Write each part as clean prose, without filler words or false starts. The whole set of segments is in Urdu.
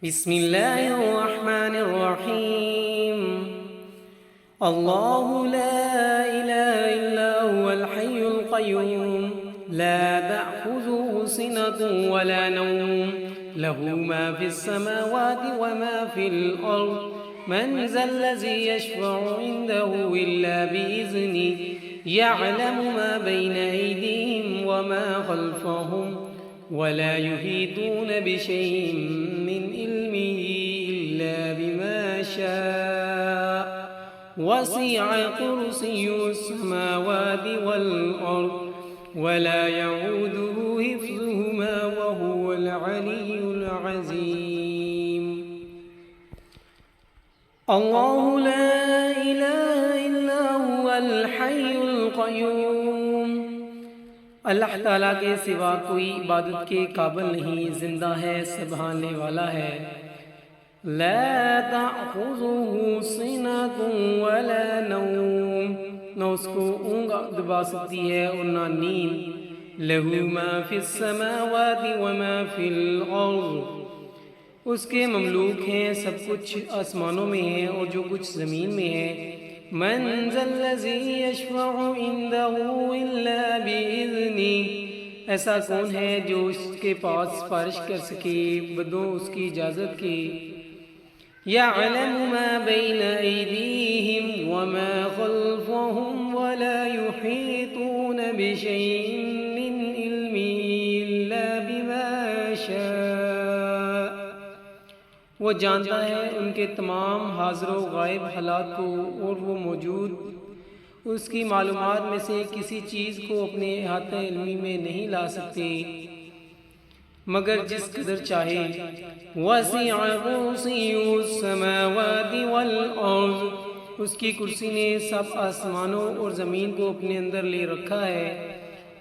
بسم الله الرحمن الرحيم. الله لا إله إلا هو الحي القيوم لا تأخذه سنة ولا نوم له ما في السماوات وما في الأرض من ذا الذي يشفع عنده إلا بإذنه يعلم ما بين أيديهم وما خلفهم ولا يحيطون بشيء من علمه إلا بما شاء وسع كرسي السماوات والأرض ولا يعوده حفظهما وهو العلي العظيم. الله لا إله إلا هو الحي القيوم. اللہ تعالیٰ کے سوا کوئی عبادت کے قابل نہیں، زندہ ہے، سبحاننے والا ہے. لا تأخذه سنة ولا نوم، نہ اس کو اونگ دبا سکتی ہے اور نہ نیند. لہ ما فی السماوات وما فی الارض، اس کے مملوک ہیں، سب کچھ آسمانوں میں ہے اور جو کچھ زمین میں ہے. من ذا الذی یشفع عنده الا بإذنہ، ایسا کون ہے جو اس کے پاس سفارش کر سکے بدوں اس کی اجازت کے. یعلم ما بین ایدیہم وما خلفہم ولا یحیطون بشیء من علمہ الا بما شاء، وہ جانتا ہے ان کے تمام حاضر و غائب حالات کو، اور وہ موجود اس کی معلومات میں سے کسی چیز کو اپنے احاطہ علمی میں نہیں لا سکتے مگر جس قدر چاہے. وسع کرسی السماوات والارض، اس کی کرسی نے سب آسمانوں اور زمین کو اپنے اندر لے رکھا ہے.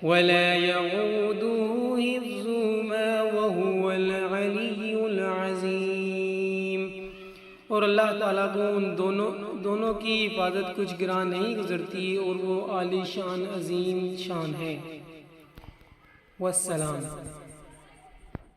ولا يعوده حفظهما وهو العلی العظیم، اور اللہ تعالیٰ کو ان دونوں کی حفاظت کچھ گراں نہیں گزرتی اور وہ عالی شان عظیم شان ہے. والسلام.